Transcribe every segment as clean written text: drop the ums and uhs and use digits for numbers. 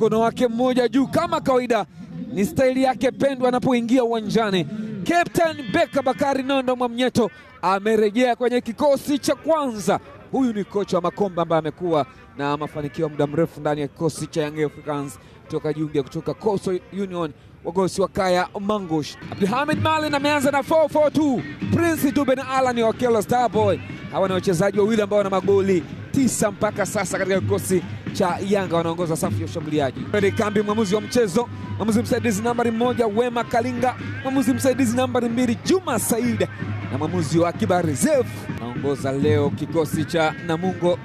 mkono wake mmoja juu kama kawaida. Ni staili yake pendwa anapoingia uwanjani. Captain Beka Bakari Nondo Mwamnyeto amerejea kwenye kikosi cha kwanza. Huyu ni kocha wa Makombe ambaye amekuwa na mafanikio muda mrefu ndani ya kikosi cha Young Africans toka jiunge kutoka Coastal Union, wagosi wa Kaya Mangush. Abdulhamid Malin ameanza na 4-4-2. Prince Dube na Alan Okello Starboy. Hawa ni wachezaji wawili ambao wana magoli 9 mpaka sasa katika kikosi cha Yanga, wanaongoza safu ya ushambuliaji. Fred Kambi mwamuzi wa mchezo, mwamuzi msaidizi nambari 1 Wema Kalinga, mwamuzi msaidizi nambari 2 Juma Said na mwamuzi wa Kiba Reserve. Naongoza leo kikosi cha Namungo.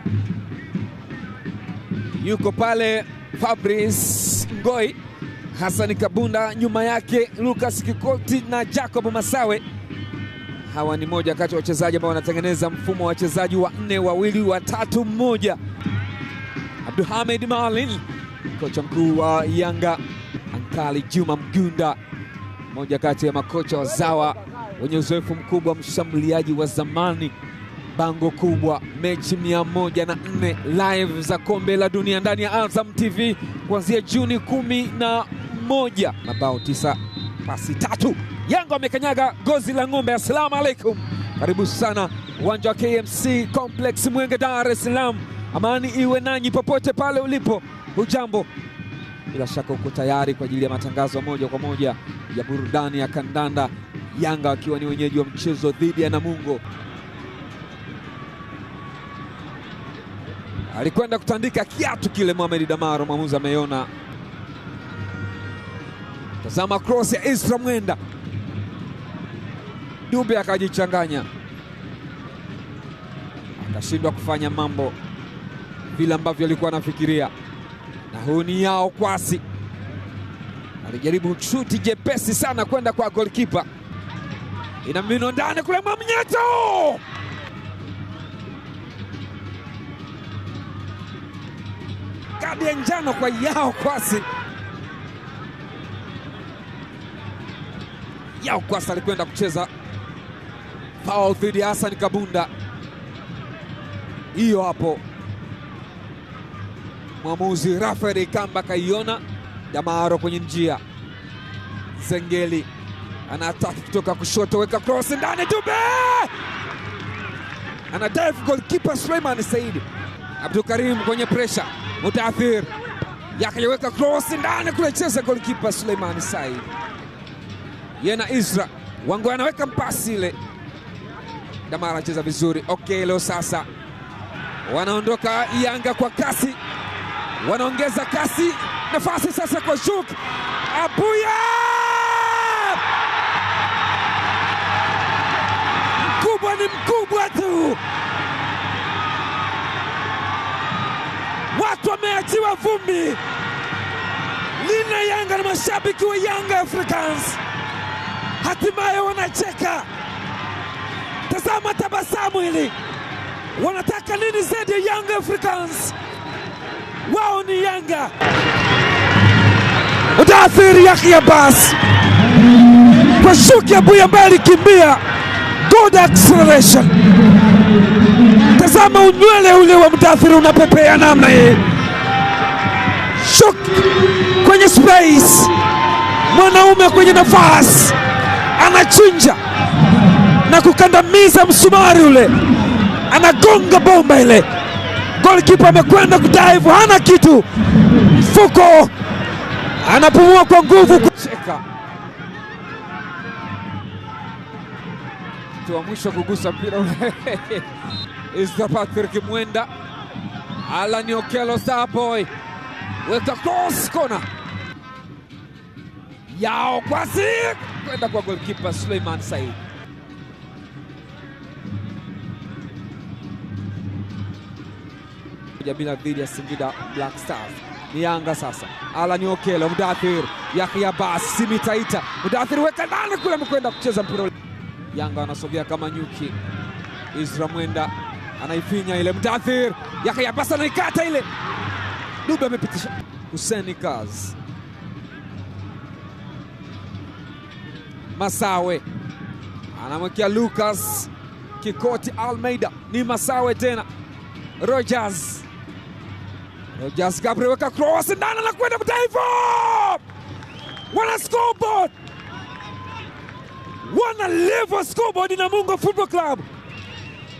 Yuko pale Fabrice Ngoi, Hassan Kabunda, nyuma yake Lucas Kikoti na Jacob Masawe. Hawa ni moja kati ya wachezaji ambao wanatengeneza mfumo wa wachezaji wa 4 2 3 1. Abdulhamid Malin, kocha mkuu wa Yanga. Ankali Juma Mgunda, moja kati ya makocha wazawa wenye uzoefu mkubwa, mshambuliaji wa zamani. Bango kubwa, mechi 104 live za kombe la dunia ndani ya Azam TV kuanzia Juni 11. Mabao 9, pasi 3. Yanga wamekanyaga gozi la ng'ombe. Assalamu alaikum, karibu sana uwanja wa KMC Complex Mwenge, Dar es Salaam. Amani iwe nanyi popote pale ulipo. Hujambo, bila shaka uko tayari kwa ajili ya matangazo moja kwa moja ya burudani ya kandanda. Yanga wakiwa ni wenyeji wa mchezo dhidi ya Namungo. Alikwenda kutandika kiatu kile Mohamed Damaro, mwamuzi ameona. Tazama cross ya Isra Mwenda. Dube akajichanganya, akashindwa kufanya mambo vile ambavyo alikuwa anafikiria. Na huu ni Yao Kwasi, alijaribu shuti jepesi sana kwenda kwa goalkeeper. Ina mbinu ndani kule Mwamnyeto. Kadi ya njano kwa Yao Kwasi. Yao Kwasi alikwenda kucheza foul dhidi ya Hassan Kabunda. Hiyo hapo mwamuzi Rafael Kamba kaiona. Damaro kwenye njia. Zengeli anataka kutoka kushoto, weka cross ndani. Dube ana dive, goalkeeper Suleiman Said. Abdul Karim kwenye pressure. Mudathir yakaweka cross ndani kule, cheza goalkeeper Suleiman Said. Yena Isra Wango anaweka mpasi ile. Damaro anacheza vizuri. Okello sasa wanaondoka Yanga kwa kasi, wanaongeza kasi. Nafasi sasa kwa Shuk Abuya, mkubwa ni mkubwa tu. Watu wameachiwa vumbi. Lina Yanga na mashabiki wa Young Africans hatimaye wanacheka. Tazama tabasamu hili. Wanataka nini zaidi ya Young Africans? Wao ni Yanga. Mudathir Yahya Abbas kwa Shuki Abuya mbali kimbia. Good acceleration. Tazama unywele ule wa Mudathir unapepea namna hii. Shuki kwenye space, mwanaume kwenye nafasi, anachinja na kukandamiza msumari ule, anagonga bomba ile. Goalkeeper amekwenda kudive, hana kitu, mfuko, anapumua kwa nguvu kucheka. Mtu wa mwisho kugusa mpira ule Isra Patrick Mwenda. Alan Okello Starboy weka cross corner. Yao Kwasi kwenda kwa goalkeeper Suleiman Said. Bila dhidi ya Singida Black Stars. Ni Yanga sasa. Alan Okello, Mudathir Yahya Abbas, Simitaita. Mudathir weka ndani kule, mkwenda kucheza mpira. Yanga wanasogea kama nyuki. Isra Mwenda anaifinya ile. Mudathir Yahya Abbas anaikata ile. Dube amepitisha. Hussein Kaz. Masawe anamwekea Lucas Kikoti Almeida. Ni Masawe tena. Rogers Rogers Gabriel weka cross ndani na kwenda Mtaifa. Wana scoreboard. Wana level scoreboard Namungo Football Club.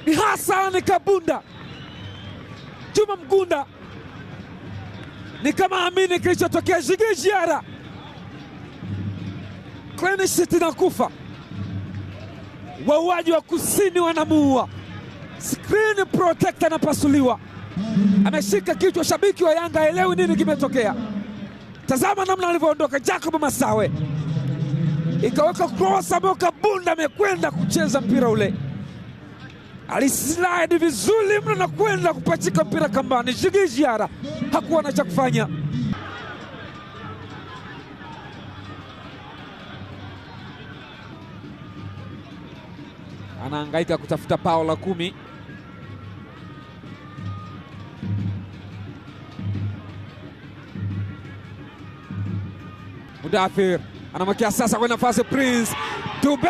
Ni Hassan Kabunda. Juma Mgunda. Ni kama amini kilichotokea. Djigui Diarra. Clean sheet na kufa. Wauaji wa kusini wanamuua. Screen protector na pasuliwa. Ameshika kichwa, shabiki wa Yanga haelewi nini kimetokea. Tazama namna alivyoondoka Jacob Masawe. Ikaweka cross ambayo Kabunda amekwenda kucheza mpira ule. Alislide vizuri mno na kwenda kupachika mpira kambani. Djigui Diarra hakuwa na cha kufanya. Anahangaika kutafuta pao la 10. Mudathir anamwekea sasa kwa nafasi Prince Dube,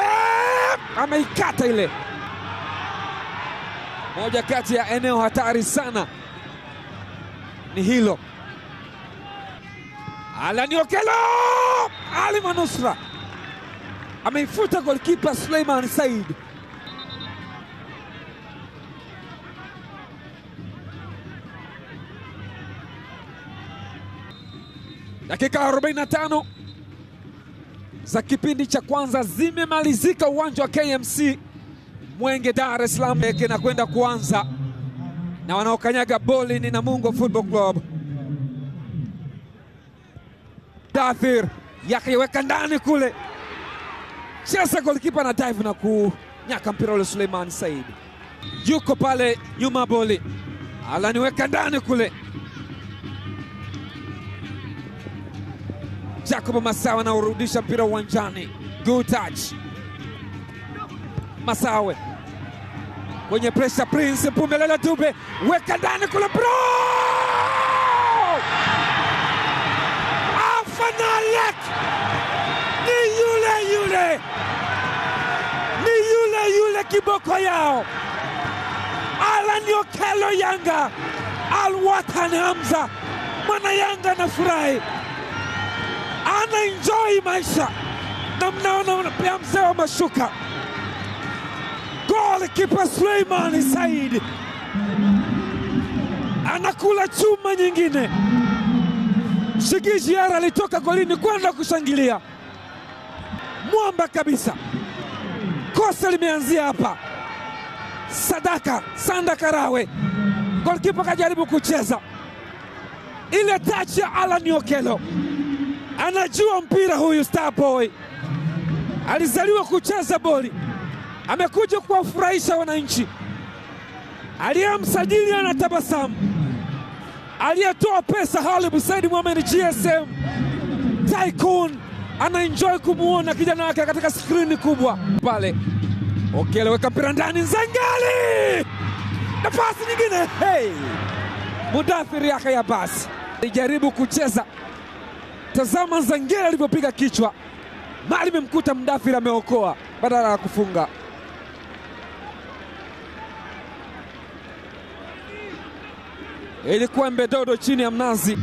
ameikata ile. Moja kati ya eneo hatari sana ni hilo. Alan Okello, Ali Manusra ameifuta goalkeeper Suleiman Said. Dakika 45 za kipindi cha kwanza zimemalizika uwanja wa KMC Mwenge, Dar es Salaam. Na kwenda kuanza na wanaokanyaga boli ni Namungo Football Club. Mudathir yakaiweka ndani kule. Cheza goalkeeper na dive na kunyaka mpira ule. Suleiman Said yuko pale nyuma boli. Alaniweka ndani kule. Jacob Masawe na urudisha mpira uwanjani. Good touch. Masawe kwenye pressure, Prince Mpumelelo Dube weka ndani kule bro. Afanalek ni yule kiboko yao. Alan Okello Yanga. Al-Watan Hamza mwana Yanga na furahi, ana enjoy maisha na mnaona pia mzee wa mashuka. Goalkeeper Suleiman Said anakula chuma nyingine. Djigui Diarra alitoka golini kwenda kushangilia. Mwamba kabisa. Kosa limeanzia hapa. Sanda Karawe. Goalkeeper kajaribu kucheza. Ile touch ya Alan Okello. Anajua mpira huyu star boy. Alizaliwa kucheza boli. Amekuja kuwafurahisha wananchi. Aliyemsajili anatabasamu. Aliyetoa pesa Halib Said Mohamed GSM Tycoon anaenjoy kumuona kijana wake katika skrini kubwa pale. Okello weka mpira ndani, Zangali! Nafasi nyingine, hey! Mudathir Yahya basi alijaribu kucheza. Tazama Zangali alivyopiga kichwa. Mali memkuta Mudathir ameokoa badala ya kufunga. Ilikuwa mbedodo chini ya mnazi.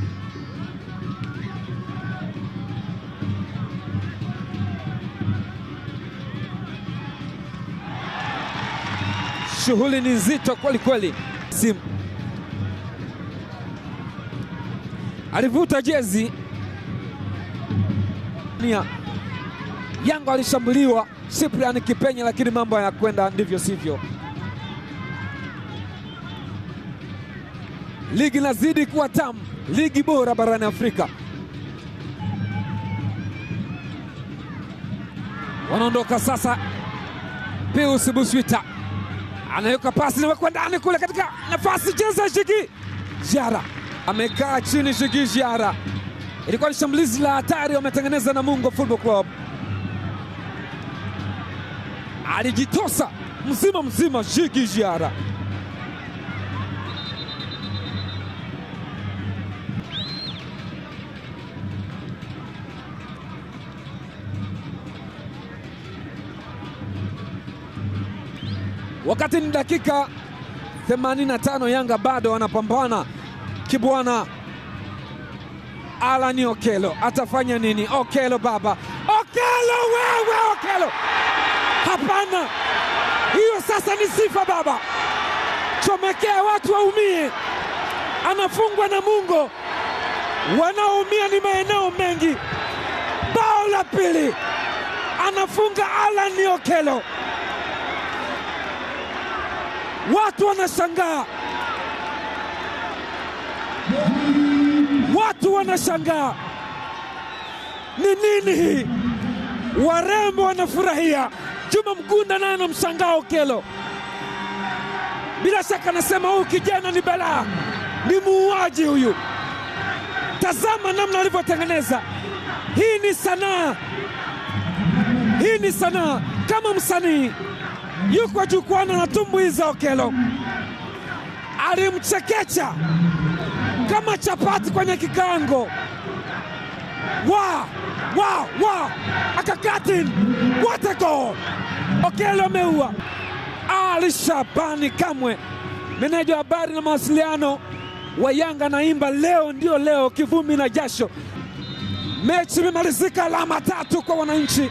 Shughuli ni nzito kweli kweli. Sim alivuta jezi. Yanga alishambuliwa Cyprian Kipenya, lakini mambo yanakwenda ndivyo sivyo. Ligi nazidi kuwa tamu, ligi bora barani Afrika. Wanaondoka sasa. Pius Buswita anaweka pasi na wekwa ndani kule katika nafasi, cheza Djigui Diarra. Amekaa chini Djigui Diarra. Ilikuwa ni shambulizi la hatari wametengeneza Namungo Football Club. Alijitosa mzima Djigui Diarra. Wakati ni dakika 85, Yanga bado wanapambana Kibwana. Alan Okello atafanya nini? Okello baba, Okello wewe, Okello hapana, hiyo sasa ni sifa baba, chomekea watu waumie. Anafungwa na Mungo, wanaoumia ni maeneo mengi. Bao la pili anafunga Alan Okello, watu wanashangaa, watu wanashangaa ni nini hii? Warembo wanafurahia. Juma Mgunda naye anamshangaa Okello, bila shaka anasema huyu kijana ni balaa, ni muuaji huyu. Tazama namna alivyotengeneza. Hii ni sanaa, hii ni sanaa. Kama msanii yuko jukwani anatumbuiza Okello, alimchekecha kama chapati kwenye kikango. Akakatin, what a goal! Okello ameua. Ali Shabani Kamwe, meneja wa habari na mawasiliano wa Yanga, naimba leo ndio leo, kivumbi na jasho. Mechi imemalizika, alama 3 kwa wananchi.